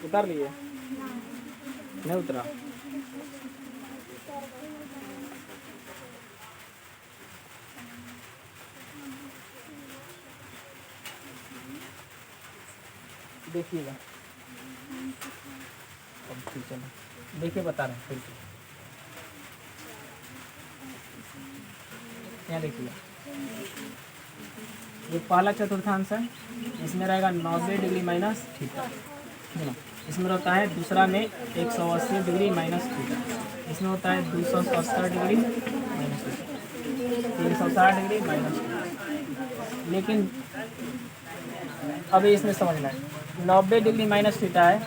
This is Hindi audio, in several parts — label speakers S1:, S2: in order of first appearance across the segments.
S1: उतार लिए? नहीं उतरा? देखिएगा, अब ठीक चलो देखिए, बता रहे हैं फिर से। यहाँ देखिए, ये पहला चतुर्थांश है, इसमें रहेगा 90 डिग्री माइनस थीटा। इसमें होता है दूसरा में 180 डिग्री माइनस थीटा। इसमें होता है 270 degree minus theta, 360 degree minus theta. लेकिन अभी इसमें समझना है, 90 डिग्री माइनस थीटा है,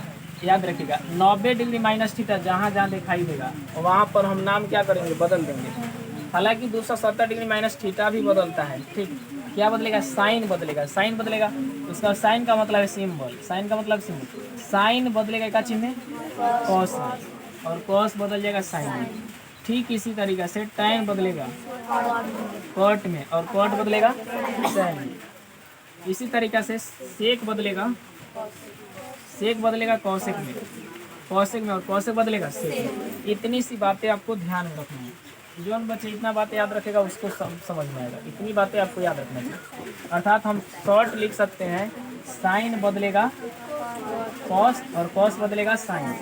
S1: याद रखिएगा 90 डिग्री माइनस थीटा जहाँ जहाँ दिखाई देगा वहाँ पर हम नाम क्या करेंगे, बदल देंगे। हालांकि 270 डिग्री माइनस थीटा भी बदलता है, ठीक। क्या बदलेगा? साइन बदलेगा। साइन बदलेगा, इसका साइन का मतलब है सिंबल। साइन का मतलब सिंबल। साइन बदलेगा क्या चिन्ह में? कॉस में, और कॉस बदल जाएगा साइन में। ठीक इसी तरीके से टैन बदलेगा कॉट में, और कॉट बदलेगा सैन में। इसी तरीके से सेक बदलेगा, सेक बदलेगा कौशिक में, कौशिक में, और कौशिक बदलेगा सेक में। इतनी सी बातें आपको ध्यान में रखना है। जो बच्चे इतना बातें याद रखेगा उसको समझ में आएगा। इतनी बातें आपको याद रखना चाहिए। अर्थात हम शॉर्ट लिख सकते हैं, साइन बदलेगा कॉस, और कॉस बदलेगा साइन।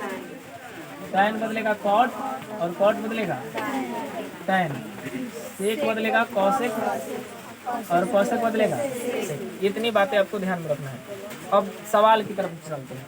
S1: टैन बदलेगा कॉट, और कॉट बदलेगा टैन। सेक बदलेगा कौशिक, और कौशिक बदलेगा सेक। इतनी बातें आपको ध्यान में रखना है। अब सवाल की तरफ चलते हैं।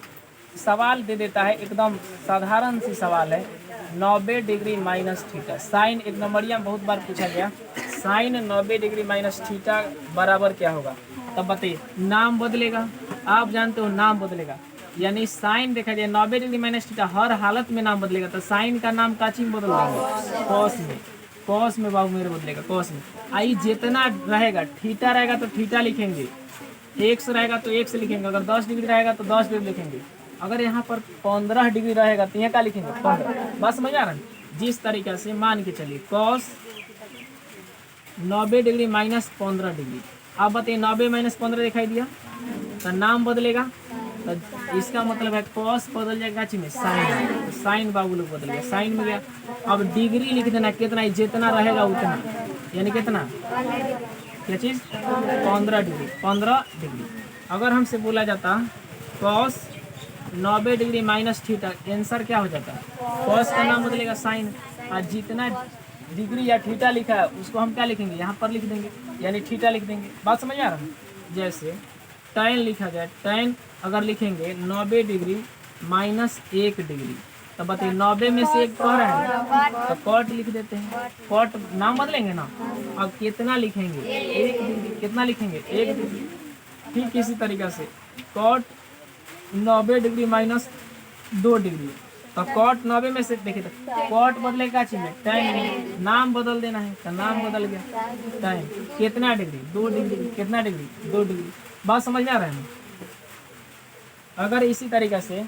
S1: सवाल दे देता है, एकदम साधारण सी सवाल है, 90 डिग्री माइनस थीटा। साइन एक नंबरिया में बहुत बार पूछा गया, साइन 90 डिग्री माइनस थीटा बराबर क्या होगा? तब बताइए, नाम बदलेगा। आप जानते हो नाम बदलेगा, यानी साइन देखा जाए 90 डिग्री माइनस थीटा हर हालत में नाम बदलेगा। तो साइन का नाम काची में बदल देंगे? कॉस में। कॉस में बाबू मेरे बदलेगा, कॉस में। आई जितना रहेगा, थीटा रहेगा तो थीटा लिखेंगे, एक्स रहेगा तो एक्स लिखेंगे। अगर 10 डिग्री रहेगा तो 10 डिग्री लिखेंगे। अगर यहाँ पर 15 डिग्री रहेगा तो यहाँ क्या लिखेंगे? 15। बस समझ आ रहा है? जिस तरीके से मान के चलिए, कॉस 90 डिग्री माइनस 15 डिग्री। आप बताइए, 90 माइनस 15 दिखाई दिया तो नाम बदलेगा। तो इसका मतलब है कॉस बदल जाएगा में साइन, तो साइन बाबू लोग बदल गया, साइन में गया। अब डिग्री लिख देना, कितना जितना रहेगा उतना, यानी कितना, क्या चीज़? 15 डिग्री। 15 डिग्री। अगर हमसे बोला जाता cos 90 degree minus theta, answer क्या हो जाता? कॉस का नाम बदलेगा साइन, और जितना डिग्री या थीटा लिखा है उसको हम क्या लिखेंगे? यहाँ पर लिख देंगे, यानी थीटा लिख देंगे। बात समझ आ रहा है? जैसे टैन लिखा जाए, टैन अगर लिखेंगे 90 डिग्री माइनस 1 डिग्री, तो बताइए 90 में से 1 कह रहा है तो कॉट लिख देते हैं। कॉट नाम बदलेंगे ना। अब कितना लिखेंगे? 1 डिग्री। कितना लिखेंगे? 1 डिग्री। ठीक इसी तरीके से कॉट 90 डिग्री माइनस 2 डिग्री, तो कॉट 90 में से देखिए, तो कॉट बदलेगा चीज में टाइम, नाम बदल देना है तो नाम बदल गया टाइम। कितना डिग्री? 2 डिग्री। कितना डिग्री? 2 डिग्री। बात समझ में आ रहा है? अगर इसी तरीके से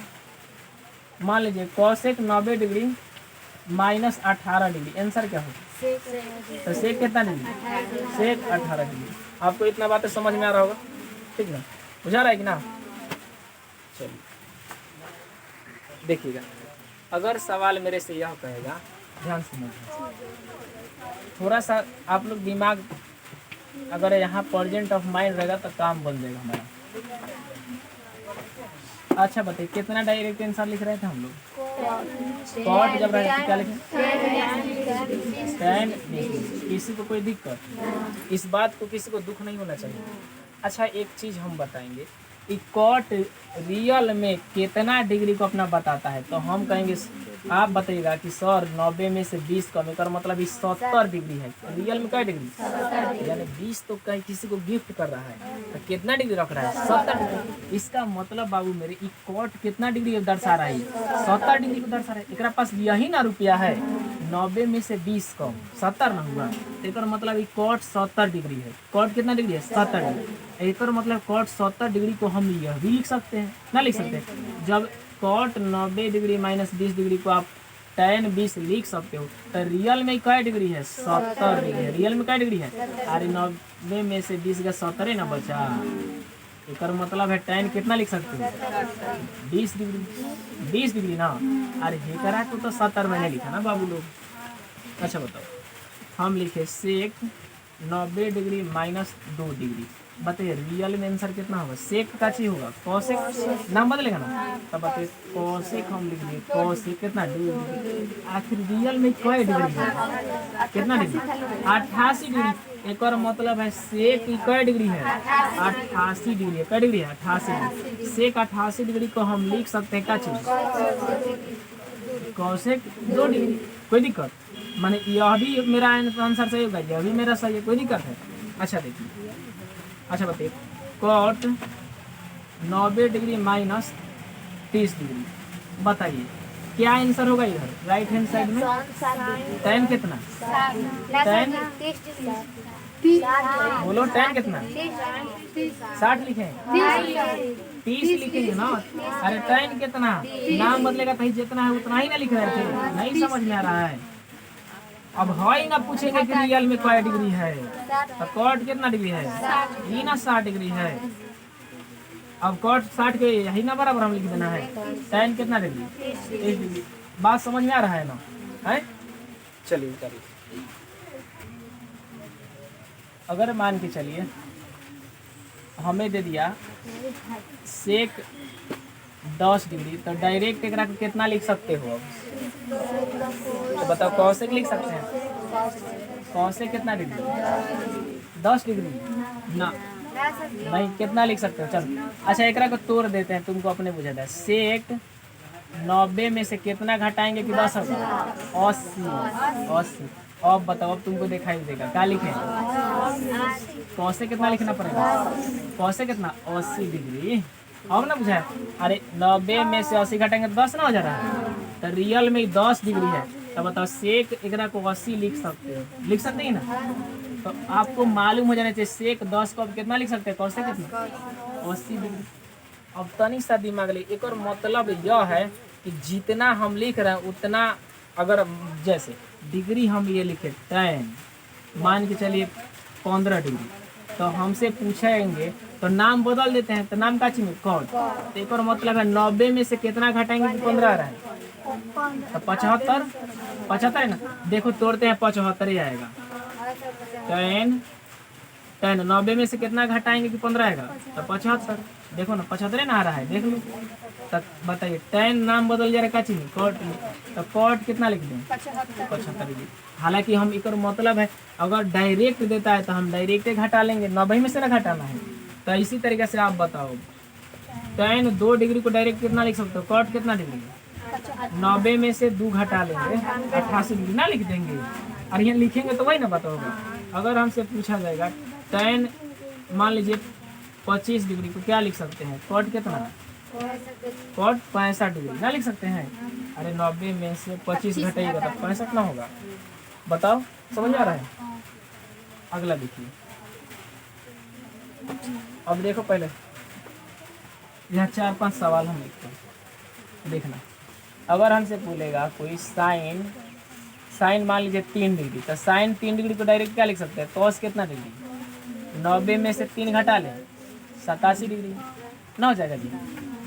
S1: मान लीजिए cosec 90 degree minus 18 degree, answer क्या होगा? तो सेक कितना डिग्री? सेक 18 डिग्री। आपको इतना बातें समझ में आ रहा होगा, ठीक ना? बुझा रहा है कि ना? चलिए देखिएगा, अगर सवाल मेरे से यह कहेगा, ध्यान समझिए, थोड़ा सा आप लोग दिमाग अगर यहाँ प्रेजेंट ऑफ माइंड रहेगा तो काम बन जाएगा हमारा। अच्छा बताइए, कितना डायरेक्ट आंसर लिख रहे थे हम लोग? कॉट जब रहे तो क्या लिखें? टैन। किसी को कोई दिक्कत? इस बात को किसी को दुख नहीं होना चाहिए। अच्छा एक चीज़ हम बताएंगे कि कॉट रियल में कितना डिग्री को अपना बताता है, तो हम कहेंगे, आप बताइएगा कि सर 90 में से 20 कम कर मतलब 70 डिग्री है। रियल में क्या डिग्री? यानी 20 तो कहीं किसी को गिफ्ट कर रहा है, तो कितना डिग्री रख रहा है? 70 डिग्री। इसका मतलब बाबू मेरे कॉट कितना डिग्री दर्शा रहा है? 70 डिग्री को दर्शा रहा है। एक पास यही ना रुपया है, 90 में से 20 कम 70 ना हुआ, एक मतलब कॉट 70 डिग्री है। कॉट कितना डिग्री है? 70 डिग्री। एक मतलब कॉट 70 डिग्री को हम यह भी लिख सकते हैं, ना लिख सकते हैं? जब कॉट 90 डिग्री माइनस 20 डिग्री को आप टैन 20 लिख सकते हो, तो रियल में क्या डिग्री है? 70 डिग्री है। रियल में क्या डिग्री है? अरे 90 में से 20 का 70 ना बचा, एक मतलब है tan कितना लिख सकते हो 20 डिग्री 20 डिग्री ना। अरे हे करा तो 70 मैंने लिखा ना बाबू लोग। अच्छा बताओ हम लिखे सेक 90 डिग्री माइनस 2 डिग्री। बताइए रियल में आंसर कितना होगा। सेक का चाहिए होगा कॉसेक नाम बदलेगा ना। तब बताइए कॉसेक हम लिख दिए कॉसेक कितना 2 डिग्री। आखिर रियल में क्या डिग्री है कितना डिग्री 88 डिग्री। एक और मतलब है सेक क्या डिग्री है 88 डिग्री है। क्या डिग्री है 88 डिग्री। सेक 88 डिग्री को हम लिख सकते हैं क्या चीज कॉसेक 2 डिग्री। कोई दिक्कत माने यह भी मेरा आंसर सही होगा यह भी मेरा सही है कोई दिक्कत है। अच्छा देखिए अच्छा बताइए कॉट 90 डिग्री माइनस 30 डिग्री। बताइए क्या आंसर होगा इधर राइट हैंड साइड में tan कितना tan बोलो tan कितना 60 लिखे 30 लिखेंगे ना। अरे tan कितना नाम बदलेगा कहीं जितना है उतना ही ना लिख रहे थे नहीं समझ में आ रहा है। अब है ना पूछेंगे कि रियल में क्या डिग्री है तो कॉट कितना डिग्री है ये ना 60 डिग्री है। अब कॉट 60 के यही ना बराबर हम लिख देना है। tan कितना डिग्री 30 डिग्री। बात समझ में आ रहा है ना है। चलिए करिए अगर मान के चलिए हमें दे दिया सेक 10 डिग्री तो डायरेक्ट एक कितना लिख सकते हो तो बताओ कौसेक लिख सकते हैं कौसेक कितना डिग्री 10 डिग्री ना नहीं कितना लिख सकते हो चलो। अच्छा एक को तोड़ देते हैं तुमको अपने बुझा था सेक 90 में से कितना घटाएंगे कि 10 80 अब बताओ अब तुमको दिखाई देगा क्या लिखे कौसे कितना लिखना पड़ेगा कौसे कितना 80 डिग्री। अब ना बुझाए अरे 90 में से 80 घटाएंगे तो 10 ना हो जा रहा है तो रियल में 10 डिग्री है। तो बताओ सेक एक को 80 लिख सकते हो लिख सकते हैं ना। तो आपको मालूम हो जाना चाहिए सेक 10 को अब कितना लिख सकते हैं कौसे कितना 80 डिग्री। अब तनी सा दिमाग ले एक और मतलब यह है कि जितना हम लिख रहे हैं उतना अगर जैसे डिग्री हम ये लिखे tan मान के चलिए 15 डिग्री तो हमसे पूछेंगे तो नाम बदल देते हैं तो नाम का चाहिए कॉट। तो एक और मतलब है 90 में से कितना घटाएंगे कि 15 आ रहा है तो 75 है ना। देखो तोड़ते हैं 75 ही आएगा। tan 90 में से कितना घटाएंगे कि 15 आएगा तो 75। देखो ना 75 ना आ रहा है देख लो। तब बताइए tan नाम बदल जा रहा है क्या चाहिए कॉट तो कॉट कितना लिख दें 75 डिग्री। हालांकि हम एक मतलब है अगर डायरेक्ट देता है तो हम डायरेक्ट घटा लेंगे 90 में से ना घटाना है। तो इसी तरीके से आप बताओ tan 2 डिग्री को डायरेक्ट कितना लिख सकते हो कॉट कितना डिग्री 90 में से 2 घटा लेंगे 88 डिग्री ना लिख देंगे। और यहाँ लिखेंगे तो वही ना पता होगा। अगर हमसे पूछा जाएगा tan मान लीजिए 25 डिग्री को क्या लिख सकते हैं कॉट कितना कॉट 65 डिग्री ना लिख सकते हैं। अरे 90 में से 25 घटाइएगा तो 65 ना होगा। बताओ समझ आ रहा है। अगला देखिए अब देखो पहले यहाँ 4-5 सवाल हम लिखते हैं देखना। अगर हमसे पूछेगा कोई साइन मान लीजिए 3 डिग्री तो साइन 3 डिग्री को डायरेक्ट क्या लिख सकते हैं कॉस कितना डिग्री 90 में से 3 घटा लें 87 डिग्री ना हो जाएगा जी।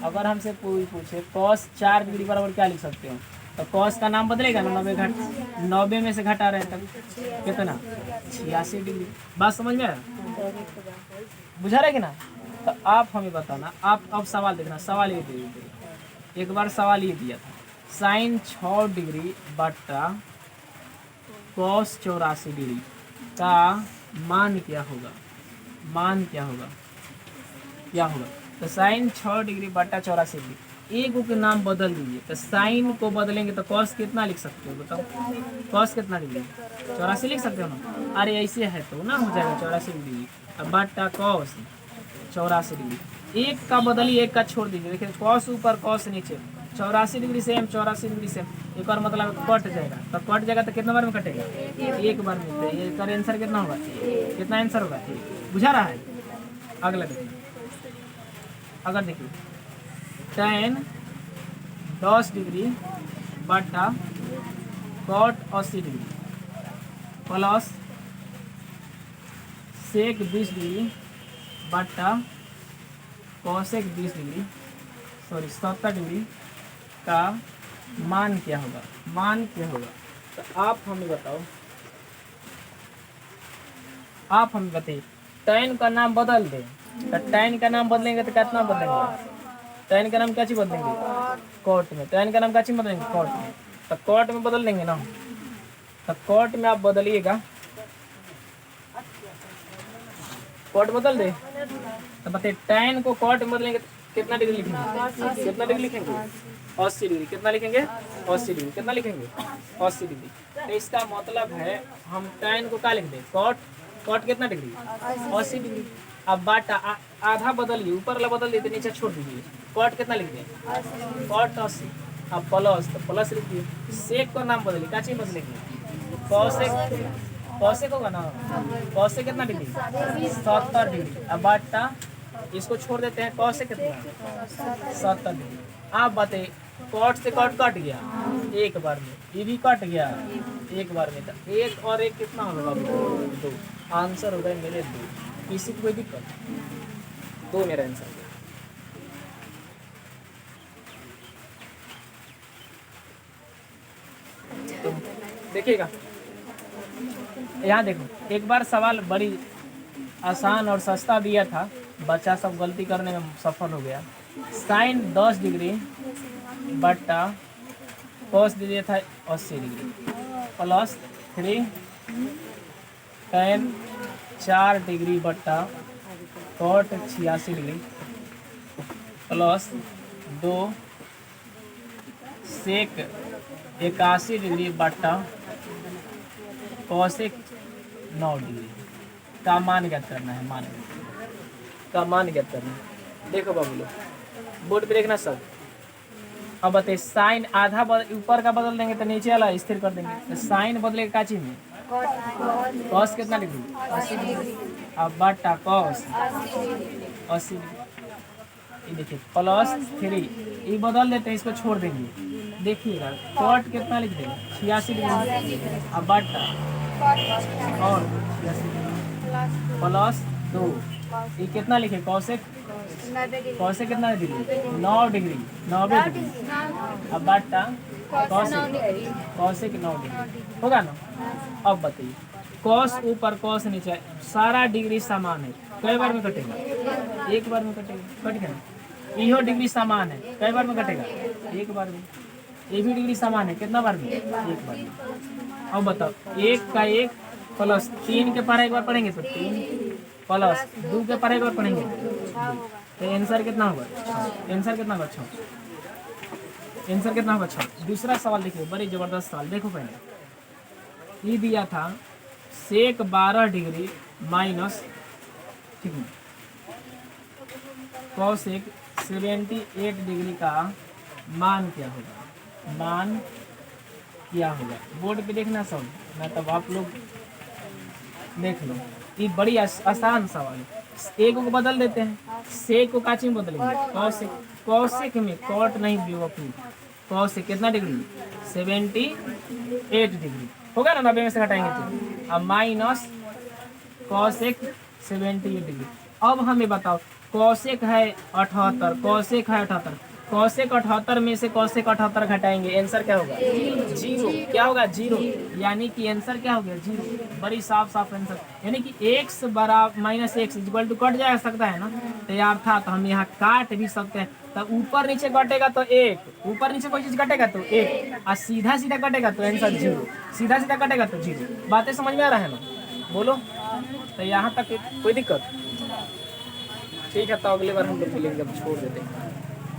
S1: अगर हमसे पूछे कॉस 4 डिग्री बराबर क्या लिख सकते हो तो कॉस का नाम बदलेगा ना 90 में से घटा रहे हैं तब कितना 86 डिग्री। बात समझ में आया बुझा रहे कि ना। तो आप हमें बताना आप अब सवाल देखना। सवाल ये दे एक बार सवाल ये दिया था साइन 6 डिग्री बट्टा कॉस 84 डिग्री का मान क्या होगा क्या होगा। तो साइन 6 डिग्री बट्टा 84 डिग्री एक के नाम बदल दीजिए। तो साइन को बदलेंगे तो कॉस कितना लिख सकते हो बताओ कॉस कितना डिग्री 84 लिख सकते हो ना। अरे ऐसे है तो ना हो जाएगा 84 डिग्री अब बट्टा कॉस 84 डिग्री। एक का बदलिए एक का छोड़ दीजिए। देखिए कॉस ऊपर कॉस नीचे 84 डिग्री सेम 84 डिग्री सेम। एक और मतलब कट जाएगा तो कट जाएगा तो कितना बार में कटेगा एक बार में। इसका आंसर कितना होगा कितना आंसर होगा बुझा रहा है। अगला देखिए अगर देखिए tan 10 डिग्री बट्टा cot 80 degree plus sec 20 degree बट्टा कॉसेक 20 डिग्री सॉरी 70 डिग्री का मान क्या होगा, मान क्या होगा। तो आप हमें बताओ, आप हमें बताइए tan का नाम बदल दें, तो tan का नाम बदलेंगे तो कितना बदलेंगे, tan का नाम क्या चीज बदलेंगे, कॉट में। tan का नाम क्या चीज बदलेंगे, कॉट में। तो कॉट में बदल देंगे ना, तो कॉट में आप बदलिएगा, कॉट बदल दे। तो बताइए tan को कॉट में बदलेंगे तो कितना डिग्री लिखेंगे, कितना डिग्री लिखेंगे, 80 डिग्री। कितना लिखेंगे, 80 डिग्री। कितना लिखेंगे, 80 डिग्री। तो इसका मतलब है हम tan को क्या लिख दें, कॉट। कॉट कितना डिग्री, 80 डिग्री। अब बाटा आधा बदलिए, ऊपर वाला बदल दिए तो नीचे छोड़ दीजिए। कॉट कितना लिख दें, कॉट 80। अब प्लस, तो प्लस लिख दिए। सेक का नाम बदलिए, क्या चीज बदलेंगे, कॉसेक। कॉसेक होगा ना, कॉसेक कितना डिग्री, 70 डिग्री। अब बाटा इसको छोड़ देते हैं, कॉसेक कितना, 70 डिग्री। आप बताइए कॉट से कॉट कट गया एक बार में, ये भी कट गया एक बार में। तो एक और एक कितना होगा, 2। आंसर हो गए मेरे 2। किसी को कोई दिक्कत, 2 मेरा आंसर। तो देखिएगा यहाँ देखो, एक बार सवाल बड़ी आसान और सस्ता दिया था, बच्चा सब गलती करने में सफल हो गया। साइन 10 डिग्री बट्टा कॉस दे दिया था 80 डिग्री प्लस 3 tan 4 डिग्री बट्टा कॉट 86 डिग्री प्लस 2 सेक 81 डिग्री बट्टा कॉसेक 9 डिग्री का मान ज्ञात करना है। मान का मान ज्ञात करना है। देखो बाबू लोग बोर्ड पे देखना सब। अब बताइए साइन आधा ऊपर का बदल देंगे तो नीचे वाला स्थिर कर देंगे। तो साइन बदलेगा का चीज में, कॉस कितना डिग्री, 80 डिग्री। अब बटा कॉस 80 डिग्री। ये देखिए प्लस 3, ये बदल देते हैं, इसको छोड़ देंगे। देखिएगा कॉट कितना लिख देंगे, 86 डिग्री। अब बटा और 86 डिग्री प्लस 2, ये कितना लिखे, कॉसेक। कॉसेक कितना डिग्री, 9 डिग्री, 90 डिग्री। अब बटा कॉसेक 9 डिग्री होगा ना। अब बताइए कॉस ऊपर कॉस नीचे, सारा डिग्री समान है, कई बार में कटेगा, एक बार में कटेगा, कट गया। इहो डिग्री समान है, कई बार में कटेगा, एक बार में। ये भी डिग्री समान है, कितना बार में, एक बार में। अब बताओ 1 का 1 प्लस 3 के पारा एक बार पढ़ेंगे तो 3 प्लस 2 के पारा एक बार पढ़ेंगे तो आंसर कितना होगा, 6। आंसर कितना होगा, 6। आंसर कितना होगा, 6। दूसरा सवाल देखिए, बड़ी जबरदस्त सवाल। देखो पहले ये दिया था सेक 12 डिग्री माइनस, ठीक है, कॉसेक 78 डिग्री का मान क्या होगा, मान क्या होगा। बोर्ड पे देखना सब, मैं तब आप लोग देख लो। ये बड़ी आसान सवाल है। एक को बदल देते हैं, सेक को काची में बदलेंगे, कॉसेक। कॉसेक में कॉट नहीं बेवकूफ, कॉसेक कितना डिग्री, 78 डिग्री होगा ना, 90 में से घटाएंगे तो। अब माइनस कॉसेक 78 डिग्री। अब हमें बताओ कॉसेक है 78, कॉसेक है 78, कॉसेक 78 में से कॉसेक 78 घटाएंगे, आंसर क्या होगा, 0। क्या होगा, 0। यानी कि आंसर क्या हो गया, 0। बड़ी साफ साफ आंसर। यानी कि x बराबर minus x equal to cut जा सकता है ना, तो यार था तो हम यहाँ काट भी सकते हैं। तो ऊपर नीचे कटेगा तो 1, ऊपर नीचे कोई चीज कटेगा तो 1, और सीधा सीधा कटेगा तो आंसर 0, सीधा सीधा कटेगा तो 0। बातें समझ में आ रहा है ना, बोलो। तो यहाँ तक कोई दिक्कत, ठीक है। तो अगली बार हम लोग मिलेंगे, अब छोड़ देते हैं।